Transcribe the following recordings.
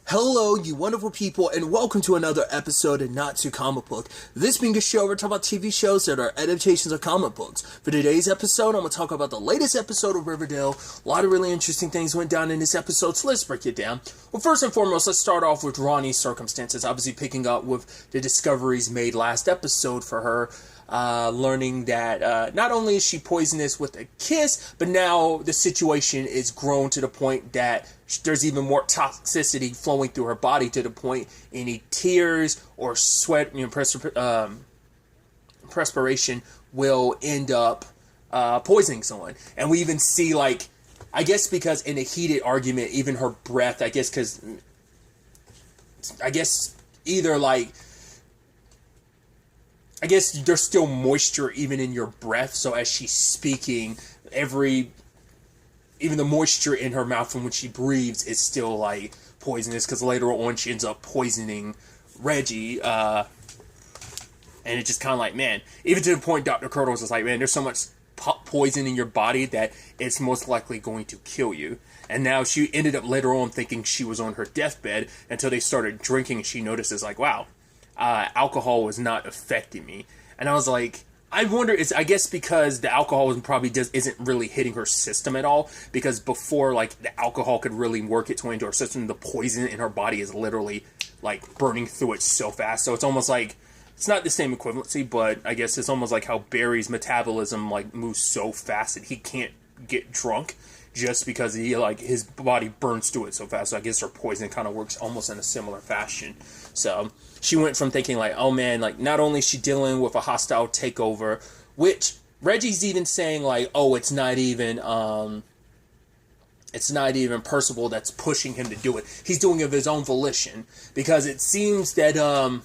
Hello, you wonderful people, and welcome to another episode of Not Too Comic Book. This being a show, we're talking about TV shows that are adaptations of comic books. For today's episode, I'm going to talk about the latest episode of Riverdale. A lot of really interesting things went down in this episode, so let's break it down. Well, first and foremost, let's start off with Ronnie's circumstances, obviously picking up with the discoveries made last episode for her. Learning that not only is she poisonous with a kiss, but now the situation is grown to the point that there's even more toxicity flowing through her body to the point any tears or sweat, perspiration will end up poisoning someone. And we even see, like, I guess because in a heated argument, even her breath, I guess there's still moisture even in your breath, so as she's speaking, even the moisture in her mouth from when she breathes is still, like, poisonous, because later on she ends up poisoning Reggie, and it's just kind of like, man, even to the point Dr. Curdles is like, man, there's so much poison in your body that it's most likely going to kill you. And now she ended up later on thinking she was on her deathbed until they started drinking, and she notices, like, wow, alcohol was not affecting me. And I was like, I wonder, I guess because the alcohol probably isn't really hitting her system at all, because before, like, the alcohol could really work its way into her system, the poison in her body is literally, like, burning through it so fast. So it's almost like, it's not the same equivalency, but I guess it's almost like how Barry's metabolism, like, moves so fast that he can't get drunk just because his body burns through it so fast. So I guess her poison kind of works almost in a similar fashion. So she went from thinking, like, oh man, like, not only is she dealing with a hostile takeover, which Reggie's even saying, like, oh, it's not even Percival that's pushing him to do it. He's doing it of his own volition, because it seems that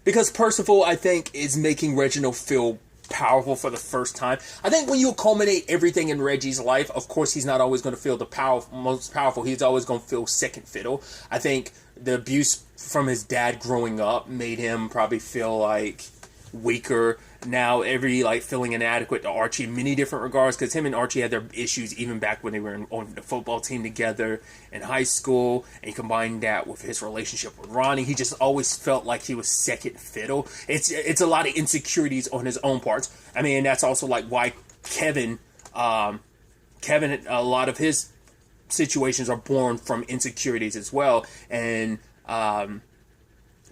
because Percival, I think, is making Reginald feel powerful for the first time. I think when you culminate everything in Reggie's life, of course he's not always going to feel the most powerful. He's always going to feel second fiddle. I think the abuse from his dad growing up made him probably feel like weaker. Now feeling inadequate to Archie in many different regards, because him and Archie had their issues even back when they were on the football team together in high school, and you combine that with his relationship with Ronnie, he just always felt like he was second fiddle. It's a lot of insecurities on his own parts. I mean, that's also like why Kevin, a lot of his situations are born from insecurities as well, and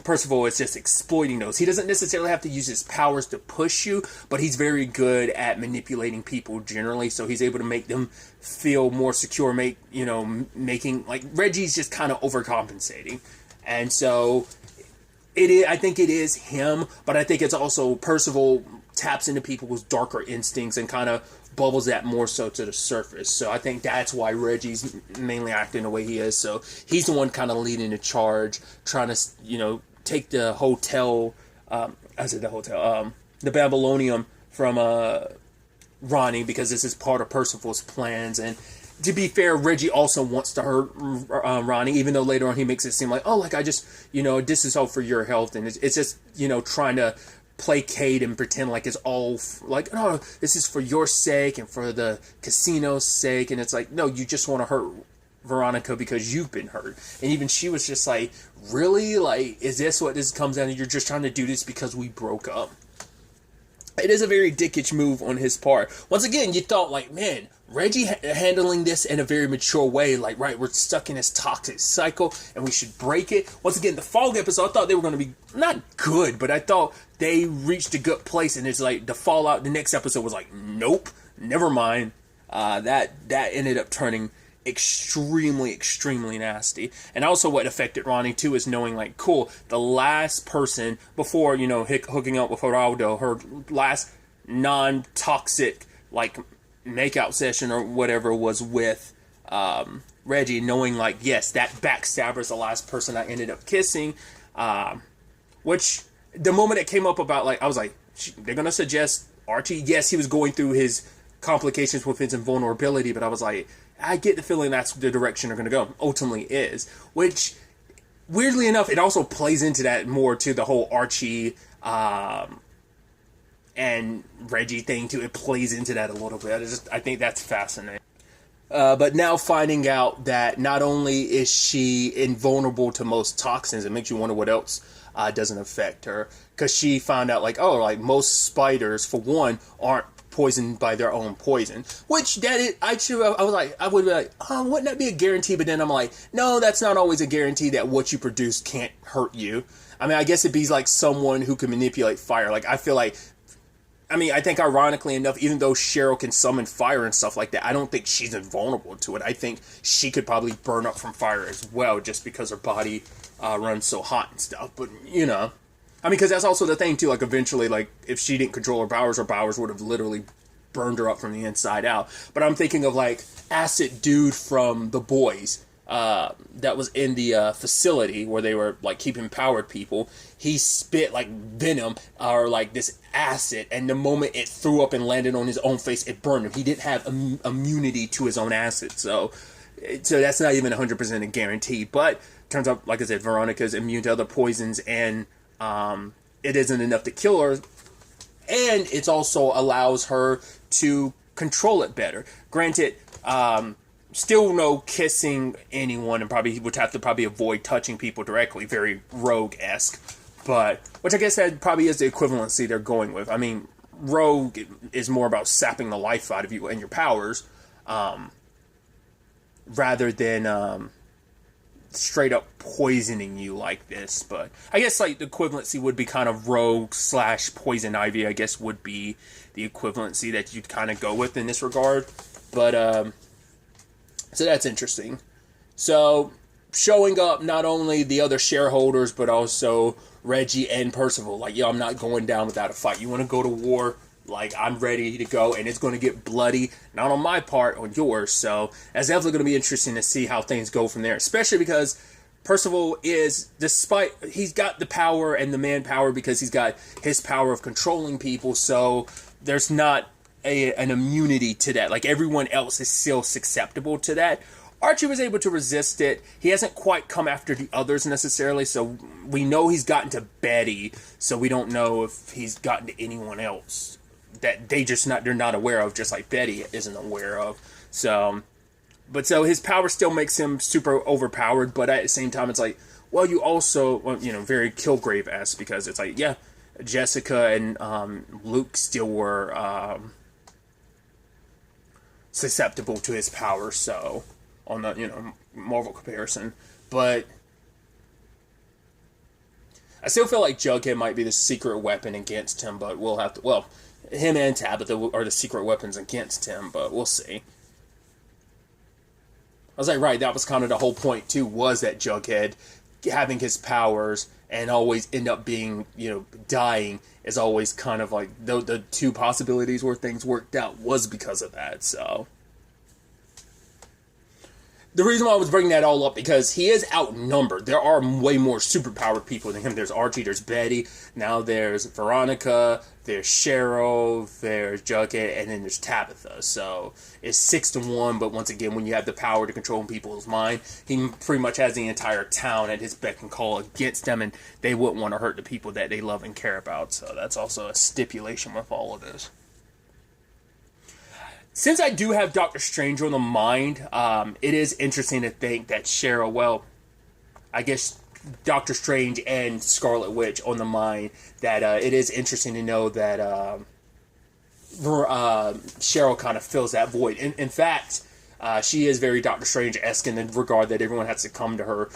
Percival is just exploiting those. He doesn't necessarily have to use his powers to push you, but he's very good at manipulating people generally, so he's able to make them feel more secure, making, like, Reggie's just kind of overcompensating. And so, I think it is him, but I think it's also Percival taps into people's darker instincts and kind of bubbles that more so to the surface. So I think that's why Reggie's mainly acting the way he is. So he's the one kind of leading the charge, trying to, take the hotel, the Babylonium from Ronnie, because this is part of Percival's plans. And to be fair, Reggie also wants to hurt Ronnie, even though later on he makes it seem like, oh, like, I just, this is all for your health. And it's just, trying to placate and pretend like it's all like, oh, this is for your sake and for the casino's sake. And it's like, no, you just want to hurt Veronica because you've been hurt. And even she was just like, really? Like, is this what this comes down to? You're just trying to do this because we broke up? It is a very dickish move on his part. Once again, you thought, like, man, Reggie handling this in a very mature way, like, right, we're stuck in this toxic cycle and we should break it. Once again, the Fog episode, I thought they were going to be not good, but I thought they reached a good place, and it's like the fallout. The next episode was like, nope, never mind. That ended up turning extremely, extremely nasty. And also what affected Ronnie too is knowing, like, cool, the last person before, hooking up with Geraldo, her last non-toxic, like, makeout session or whatever was with Reggie, knowing, like, yes, that backstabber's the last person I ended up kissing, which the moment it came up about, like, I was like, they're gonna suggest Archie. Yes, he was going through his complications with his invulnerability, but I was like, I get the feeling that's the direction they're going to go. Ultimately is. Which, weirdly enough, it also plays into that more to the whole Archie and Reggie thing too. It plays into that a little bit. I think that's fascinating. But now finding out that not only is she invulnerable to most toxins, it makes you wonder what else doesn't affect her. Because she found out, like, oh, like most spiders, for one, aren't poisoned by their own poison. Which, that is, I was like, I would be like, oh, wouldn't that be a guarantee? But then I'm like, no, that's not always a guarantee that what you produce can't hurt you. I mean, I guess it'd be like someone who can manipulate fire. Like, I feel like, I mean, I think ironically enough, even though Cheryl can summon fire and stuff like that, I don't think she's invulnerable to it. I think she could probably burn up from fire as well, just because her body runs so hot and stuff. But, you know, I mean, because that's also the thing, too. Like, eventually, like, if she didn't control her powers would have literally burned her up from the inside out. But I'm thinking of, like, Acid Dude from The Boys. That was in the facility where they were like keeping powered people. He spit like venom or like this acid, and the moment it threw up and landed on his own face, it burned him. He didn't have immunity to his own acid, so that's not even 100% a guarantee. But turns out, like I said, Veronica's immune to other poisons, and it isn't enough to kill her, and it also allows her to control it better. Granted, still no kissing anyone, and probably would have to probably avoid touching people directly, very Rogue-esque. But, which I guess that probably is the equivalency they're going with. I mean, Rogue is more about sapping the life out of you and your powers, rather than straight up poisoning you like this. But I guess like the equivalency would be kind of Rogue / Poison Ivy, I guess would be the equivalency that you'd kind of go with in this regard. But, so that's interesting. So, showing up not only the other shareholders, but also Reggie and Percival. Like, yo, I'm not going down without a fight. You want to go to war? Like, I'm ready to go, and it's going to get bloody. Not on my part, on yours. So, that's definitely going to be interesting to see how things go from there. Especially because Percival is, despite, he's got the power and the manpower because he's got his power of controlling people. So, there's not an immunity to that. Like, everyone else is still susceptible to that. Archie was able to resist it. He hasn't quite come after the others necessarily, so we know he's gotten to Betty, so we don't know if he's gotten to anyone else that they're not aware of, just like Betty isn't aware of. So his power still makes him super overpowered, but at the same time it's like, well, you also, well, you know, very Kilgrave-esque, because it's like, yeah, Jessica and Luke still were susceptible to his power, so on the, you know, Marvel comparison. But I still feel like Jughead might be the secret weapon against him, but we'll have to, well, him and Tabitha are the secret weapons against him, but we'll see. I was like, right, that was kind of the whole point too, was that Jughead having his powers and always end up being, you know, dying is always kind of like the two possibilities where things worked out was because of that. So the reason why I was bringing that all up, because he is outnumbered. There are way more superpowered people than him. There's Archie, there's Betty, now there's Veronica, there's Cheryl, there's Jughead, and then there's Tabitha. So it's 6-1, but once again, when you have the power to control people's mind, he pretty much has the entire town at his beck and call against them, and they wouldn't want to hurt the people that they love and care about. So that's also a stipulation with all of this. Since I do have Doctor Strange on the mind, it is interesting to think that Cheryl, well, I guess Doctor Strange and Scarlet Witch on the mind, that it is interesting to know that Cheryl kind of fills that void. In fact, she is very Doctor Strange-esque in the regard that everyone has to come to her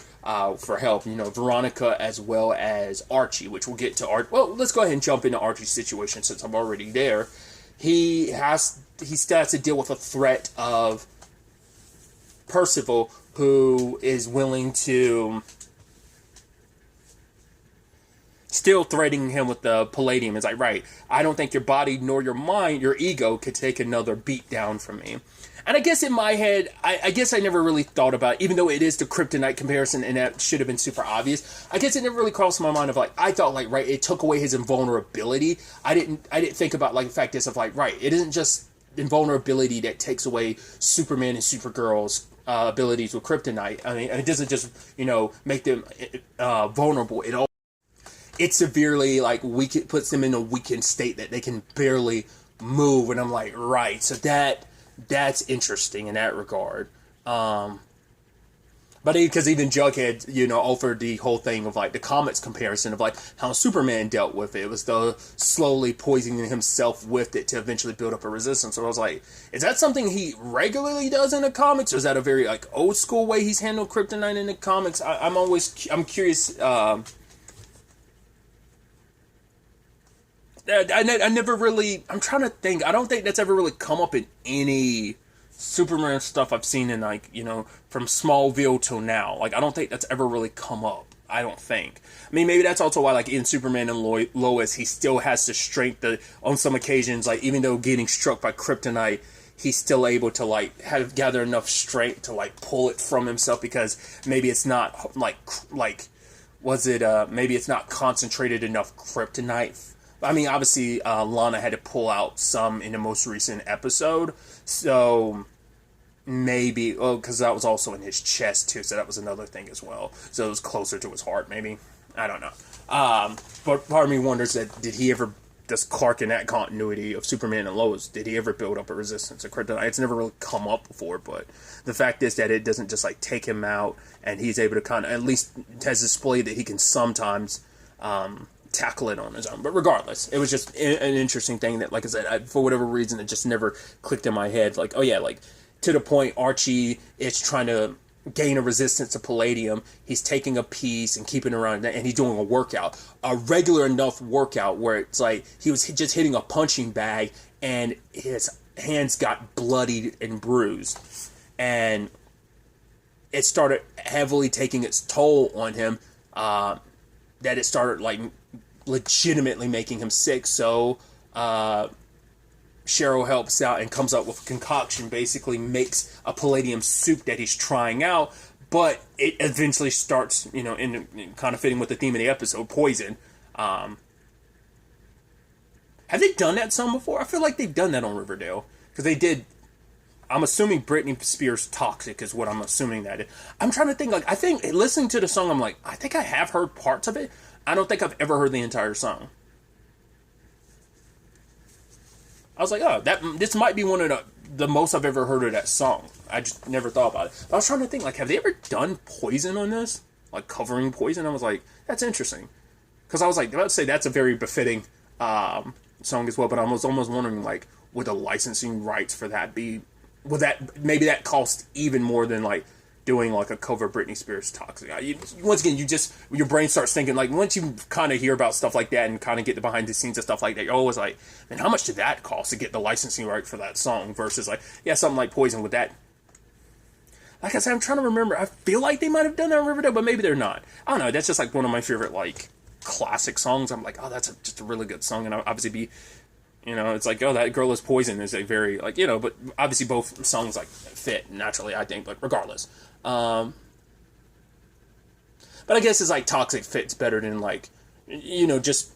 for help. You know, Veronica as well as Archie, which we'll get to. Well, let's go ahead and jump into Archie's situation since I'm already there. He still has to deal with a threat of Percival, who is willing to still threatening him with the palladium. It's like, right, I don't think your body nor your mind, your ego, could take another beat down from me. And I guess in my head, I guess I never really thought about it, even though it is the kryptonite comparison and that should have been super obvious. I guess it never really crossed my mind of like, I thought like, right, it took away his invulnerability. I didn't think about like the fact is of like, right, it isn't just invulnerability that takes away Superman and Supergirl's abilities with kryptonite. I mean, it doesn't just, you know, make them vulnerable. It severely like puts them in a weakened state that they can barely move. And I'm like, right, so that that's interesting in that regard. But because even Jughead, offered the whole thing of, like, the comics comparison of, like, how Superman dealt with it. It was the slowly poisoning himself with it to eventually build up a resistance. So I was like, is that something he regularly does in the comics? Or is that a very, like, old school way he's handled kryptonite in the comics? I'm curious. I never really, I'm trying to think. I don't think that's ever really come up in any Superman stuff I've seen in, like, from Smallville till now. Like, I don't think that's ever really come up. I don't think. I mean, maybe that's also why, like, in Superman and Lois, he still has the strength on some occasions, like, even though getting struck by kryptonite, he's still able to, like, gather enough strength to, like, pull it from himself, because maybe it's not, maybe it's not concentrated enough kryptonite. I mean, obviously, Lana had to pull out some in the most recent episode, so maybe, because that was also in his chest, too, so that was another thing as well. So it was closer to his heart, maybe. I don't know. But part of me wonders does Clark in that continuity of Superman and Lois, did he ever build up a resistance to kryptonite? It's never really come up before, but the fact is that it doesn't just, like, take him out, and he's able to kind of, at least has displayed that he can sometimes, tackle it on his own. But regardless, it was just an interesting thing that, like I said, for whatever reason, it just never clicked in my head. Like, oh yeah, like, to the point Archie is trying to gain a resistance to palladium. He's taking a piece and keeping it around, and he's doing a workout, a regular enough workout where it's like he was just hitting a punching bag and his hands got bloodied and bruised, and it started heavily taking its toll on him, that it started, like, legitimately making him sick. So Cheryl helps out and comes up with a concoction, basically makes a palladium soup that he's trying out, but it eventually starts, in kind of fitting with the theme of the episode, poison. Have they done that some before? I feel like they've done that on Riverdale, because they did. I'm assuming Britney Spears' Toxic is what I'm assuming that is. I'm trying to think, like, I think listening to the song, I'm like, I think I have heard parts of it. I don't think I've ever heard the entire song. I was like, oh, this might be one of the most I've ever heard of that song. I just never thought about it. But I was trying to think, like, have they ever done Poison on this? Like, covering Poison? I was like, that's interesting. Because I was like, let's say that's a very befitting song as well, but I was almost wondering, like, would the licensing rights for that be, maybe that cost even more than, like, doing, like, a cover of Britney Spears' Toxic. Once again, your brain starts thinking, like, once you kind of hear about stuff like that and kind of get the behind the scenes and stuff like that, you're always like, man, how much did that cost to get the licensing right for that song versus, like, yeah, something like Poison with that. Like I said, I'm trying to remember. I feel like they might have done that in Riverdale, but maybe they're not. I don't know. That's just, like, one of my favorite, like, classic songs. I'm like, oh, that's just a really good song, and I'll obviously it's like, oh, that girl is Poison is a very, like, but obviously both songs, like, fit naturally, I think, but regardless. But I guess it's like Toxic fits better than, like, just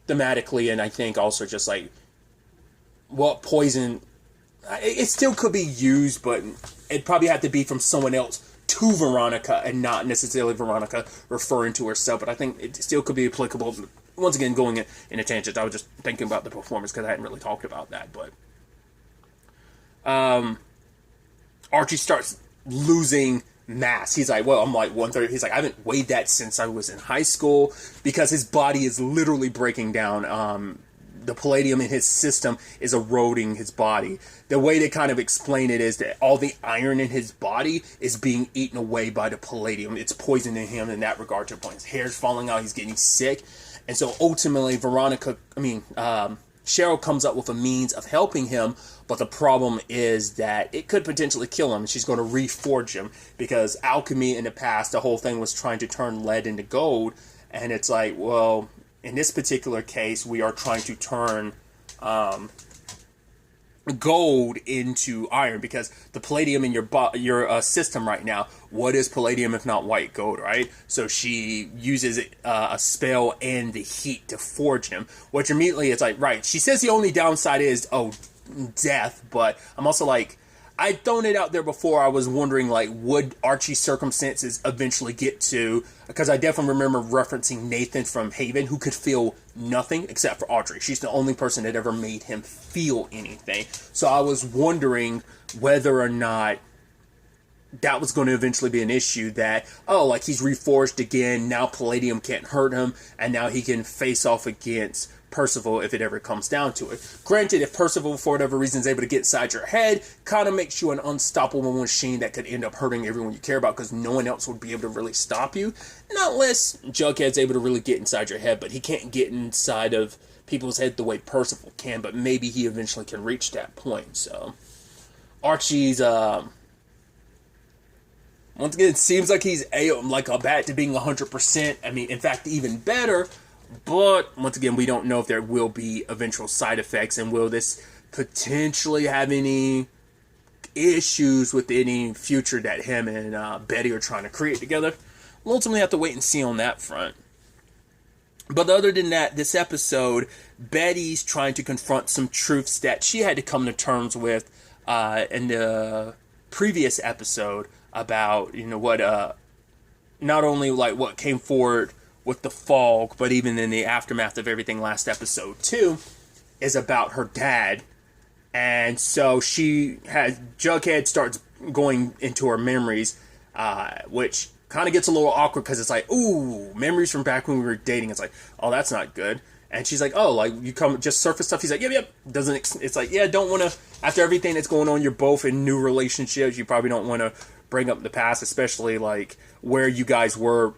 thematically, and I think also just, like, what Poison, it still could be used, but it'd probably have to be from someone else to Veronica and not necessarily Veronica referring to herself, but I think it still could be applicable. Once again, going in a tangent, I was just thinking about the performance because I hadn't really talked about that, but Archie starts losing mass. He's like, well, I'm like 130. He's like, I haven't weighed that since I was in high school, because his body is literally breaking down. The palladium in his system is eroding his body. The way they kind of explain it is that all the iron in his body is being eaten away by the palladium. It's poisoning him in that regard to the point. His hair's falling out. He's getting sick. And so ultimately, Cheryl comes up with a means of helping him, but the problem is that it could potentially kill him. She's going to reforge him, because alchemy in the past, the whole thing was trying to turn lead into gold, and it's like, well, in this particular case, we are trying to turn gold into iron, because the palladium in your system right now, what is palladium if not white gold, right? So she uses a spell and the heat to forge him, which immediately it's like, right, she says the only downside is death, but I'm also like, I'd thrown it out there before. I was wondering, like, would Archie's circumstances eventually get to, because I definitely remember referencing Nathan from Haven, who could feel nothing except for Audrey. She's the only person that ever made him feel anything. So I was wondering whether or not that was going to eventually be an issue, that, oh, like, he's reforged again, now Palladium can't hurt him, and now he can face off against Percival if it ever comes down to it. Granted, if Percival, for whatever reason, is able to get inside your head, kind of makes you an unstoppable machine that could end up hurting everyone you care about, because no one else would be able to really stop you. Not unless Jughead's able to really get inside your head, but he can't get inside of people's head the way Percival can, but maybe he eventually can reach that point. So Archie's, once again, it seems like he's like a bat to being 100%. I mean, in fact, even better. But once again, we don't know if there will be eventual side effects, and will this potentially have any issues with any future that him and Betty are trying to create together. We'll ultimately have to wait and see on that front. But other than that, this episode, Betty's trying to confront some truths that she had to come to terms with in the previous episode about, you know, what, not only like what came forward with the fog, but even in the aftermath of everything last episode too, is about her dad. And so Jughead starts going into her memories, which kind of gets a little awkward, because it's like, ooh, memories from back when we were dating. It's like, oh, that's not good. And she's like, oh, like, you come just surface stuff. He's like, yep. It's like, yeah, don't want to, after everything that's going on, you're both in new relationships, you probably don't want to bring up the past, especially like where you guys were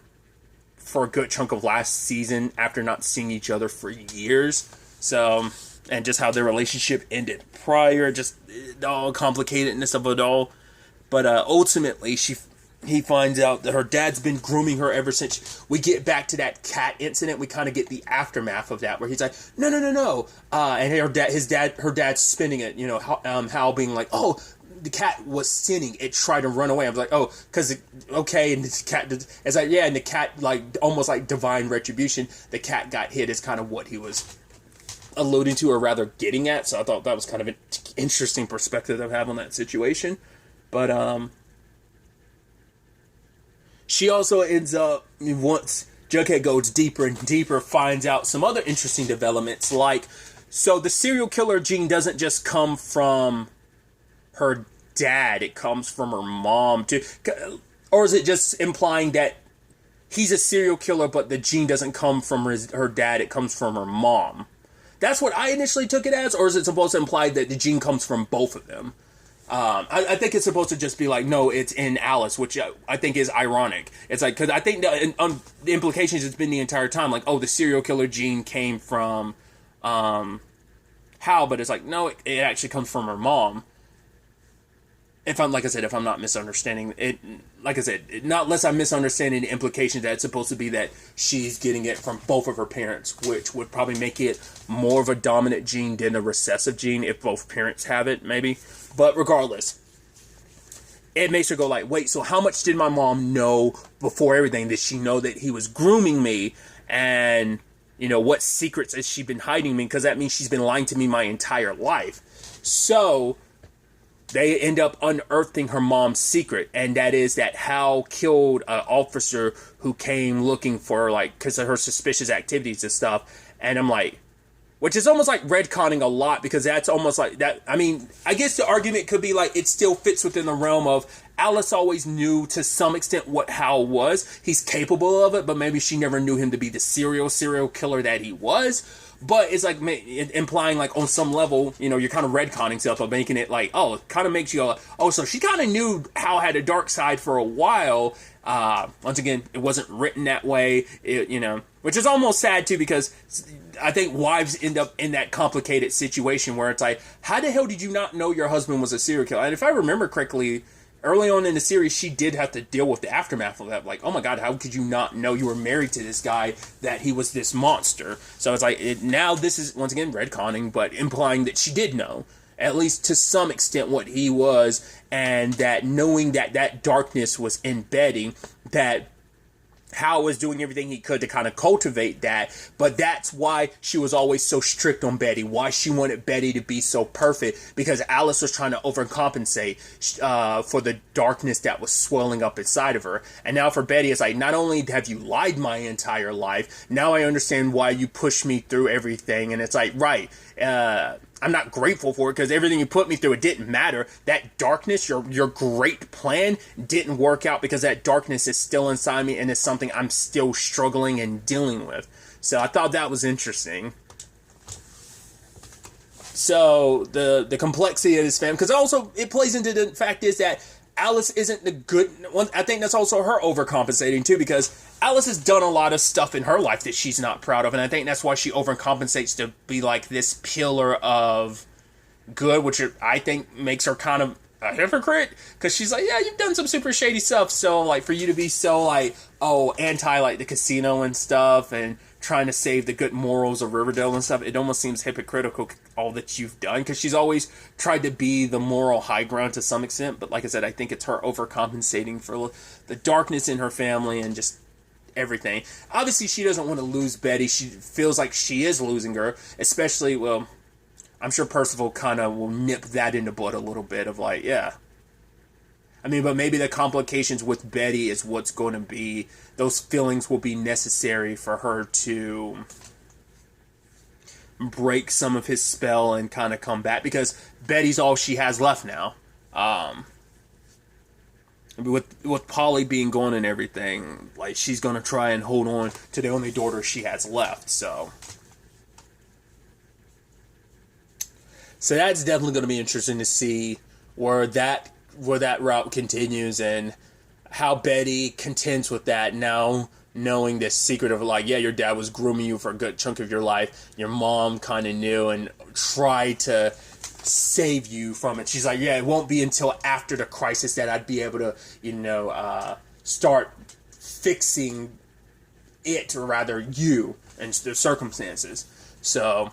for a good chunk of last season after not seeing each other for years. So, and just how their relationship ended prior, just all complicatedness of it all. But ultimately, he finds out that her dad's been grooming her ever since we get back to that cat incident. We kind of get the aftermath of that, where he's like, no. And her dad's spinning it, you know, Hal being like, oh, the cat was sinning. It tried to run away. I was like, oh, because, okay, and this cat, it's like, yeah, and the cat, like, almost like divine retribution, the cat got hit is kind of what he was alluding to, or rather getting at. So I thought that was kind of an interesting perspective to have on that situation. But, she also ends up, once Jughead goes deeper and deeper, finds out some other interesting developments, like, so the serial killer gene doesn't just come from her dad, it comes from her mom too. Or is it just implying that he's a serial killer, but the gene doesn't come from her dad, it comes from her mom? That's what I initially took it as. Or is it supposed to imply that the gene comes from both of them? I think it's supposed to just be like, no, it's in Alice, which I think is ironic. It's like, because I think the implications has been the entire time, like, oh, the serial killer gene came from Hal, but it's like, no, it actually comes from her mom. If I'm not misunderstanding it, like I said, not unless I'm misunderstanding the implications that it's supposed to be that she's getting it from both of her parents, which would probably make it more of a dominant gene than a recessive gene if both parents have it, maybe. But regardless, it makes her go like, wait, so how much did my mom know before everything? Did she know that he was grooming me? And, you know, what secrets has she been hiding me? Because that means she's been lying to me my entire life. So they end up unearthing her mom's secret, and that is that Hal killed an officer who came looking for her, like, because of her suspicious activities and stuff. And I'm like, which is almost like retconning a lot, because that's almost like that. I mean, I guess the argument could be like, it still fits within the realm of Alice always knew to some extent what Hal was. He's capable of it, but maybe she never knew him to be the serial killer that he was. But it's like implying, like, on some level, you know, you're kind of retconning stuff, but making it like, oh, it kind of makes you go, oh, so she kind of knew Hal had a dark side for a while. Once again, it wasn't written that way, you know, which is almost sad too, because I think wives end up in that complicated situation where it's like, how the hell did you not know your husband was a serial killer? And if I remember correctly, early on in the series, she did have to deal with the aftermath of that. Like, oh my God, how could you not know you were married to this guy, that he was this monster? So it's like, now this is, once again, retconning, but implying that she did know, at least to some extent, what he was, and that knowing that that darkness was embedding, that Hal was doing everything he could to kind of cultivate that, but that's why she was always so strict on Betty, why she wanted Betty to be so perfect, because Alice was trying to overcompensate for the darkness that was swelling up inside of her. And now for Betty, it's like, not only have you lied my entire life, now I understand why you pushed me through everything. And it's like, right, I'm not grateful for it, because everything you put me through, it didn't matter. That darkness, your great plan didn't work out, because that darkness is still inside me, and it's something I'm still struggling and dealing with. So I thought that was interesting. So the complexity of this family, because also it plays into the fact is that Alice isn't the good one. I think that's also her overcompensating too, because Alice has done a lot of stuff in her life that she's not proud of, and I think that's why she overcompensates to be like this pillar of good, which I think makes her kind of a hypocrite, because she's like, yeah, you've done some super shady stuff, so like for you to be so like, oh, anti like the casino and stuff, and trying to save the good morals of Riverdale and stuff, it almost seems hypocritical, all that you've done, because she's always tried to be the moral high ground to some extent, but like I said, I think it's her overcompensating for the darkness in her family and just everything. Obviously, she doesn't want to lose Betty. She feels like she is losing her, especially, well, I'm sure Percival kind of will nip that in the bud a little bit of like, yeah. I mean, but maybe the complications with Betty is what's going to be, those feelings will be necessary for her to break some of his spell and kind of come back, because Betty's all she has left now. With Polly being gone and everything, like, she's going to try and hold on to the only daughter she has left, so that's definitely going to be interesting to see where that route continues, and how Betty contends with that now, knowing this secret of like, yeah, your dad was grooming you for a good chunk of your life. Your mom kind of knew and tried to save you from it. She's like, yeah, it won't be until after the crisis that I'd be able to, start fixing it, or rather you, and the circumstances. So,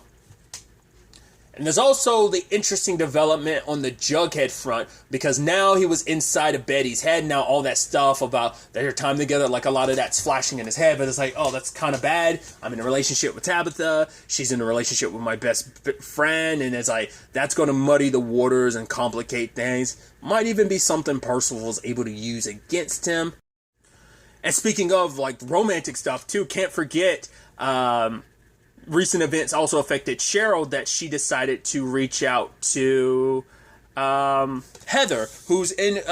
and there's also the interesting development on the Jughead front, because now he was inside of Betty's head. Now all that stuff about their time together, like a lot of that's flashing in his head, but it's like, oh, that's kind of bad. I'm in a relationship with Tabitha. She's in a relationship with my best friend. And it's like, that's going to muddy the waters and complicate things. Might even be something Percival was able to use against him. And speaking of like romantic stuff too, can't forget, recent events also affected Cheryl, that she decided to reach out to Heather, who's in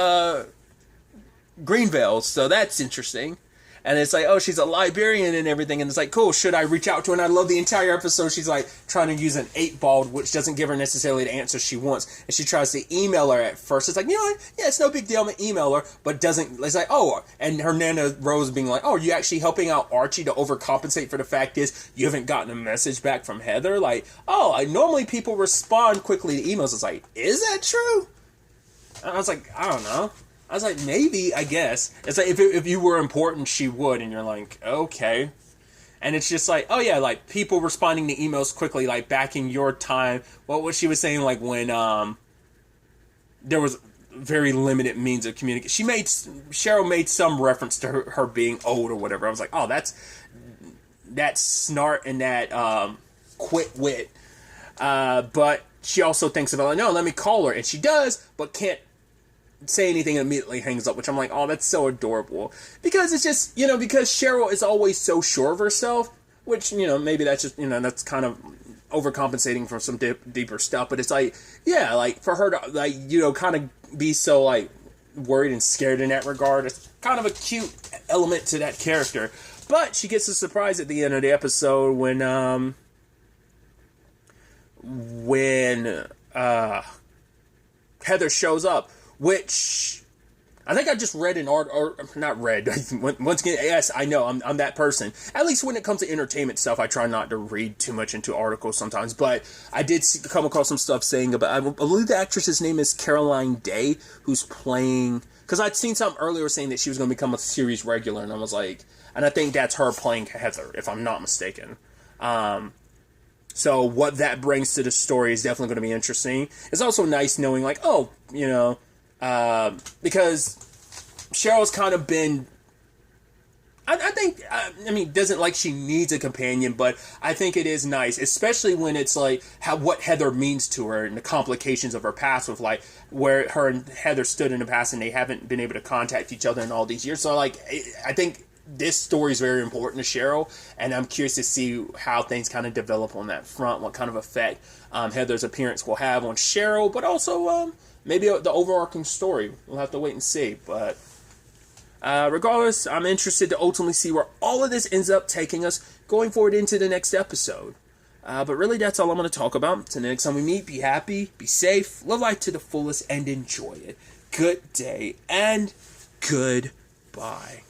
Greenvale, so that's interesting. And it's like, oh, she's a librarian and everything, and it's like, cool, should I reach out to her? And I love the entire episode. She's like trying to use an 8-ball, which doesn't give her necessarily the answer she wants, and she tries to email her at first. It's like, you know what, yeah, it's no big deal, I'm gonna email her, but doesn't, it's like, oh, and her Nana Rose being like, oh, are you actually helping out Archie to overcompensate for the fact is you haven't gotten a message back from Heather? Like, oh, normally people respond quickly to emails. It's like, is that true? And I was like, I don't know. I was like, maybe, I guess. It's like, if you were important, she would, and you're like, okay. And it's just like, oh yeah, like, people responding to emails quickly, like, back in your time, what was she was saying, like, when, there was very limited means of communication. Cheryl made some reference to her being old or whatever. I was like, oh, that's that snart and that, quick wit. But she also thinks about, like, no, let me call her, and she does, but can't say anything and immediately hangs up, which I'm like, oh, that's so adorable. Because it's just, because Cheryl is always so sure of herself, which, maybe that's just, that's kind of overcompensating for some deeper stuff, but it's like, yeah, like, for her to, like, kind of be so, like, worried and scared in that regard, it's kind of a cute element to that character. But she gets a surprise at the end of the episode when Heather shows up, which I think I just read an art, or not read. Once again, yes, I know, I'm that person. At least when it comes to entertainment stuff, I try not to read too much into articles sometimes. But I did come across some stuff saying about, I believe the actress's name is Caroline Day, who's playing, because I'd seen something earlier saying that she was going to become a series regular, and I was like, and I think that's her playing Heather, if I'm not mistaken. So what that brings to the story is definitely going to be interesting. It's also nice knowing, like, oh, because Cheryl's kind of been, I think, I mean, doesn't like she needs a companion, but I think it is nice, especially when it's like what Heather means to her and the complications of her past with like where her and Heather stood in the past and they haven't been able to contact each other in all these years. So like, I think this story is very important to Cheryl, and I'm curious to see how things kind of develop on that front, what kind of effect Heather's appearance will have on Cheryl, but also maybe the overarching story. We'll have to wait and see, but regardless, I'm interested to ultimately see where all of this ends up taking us going forward into the next episode. But really, that's all I'm going to talk about. Until the next time we meet, be happy, be safe, live life to the fullest, and enjoy it. Good day, and goodbye.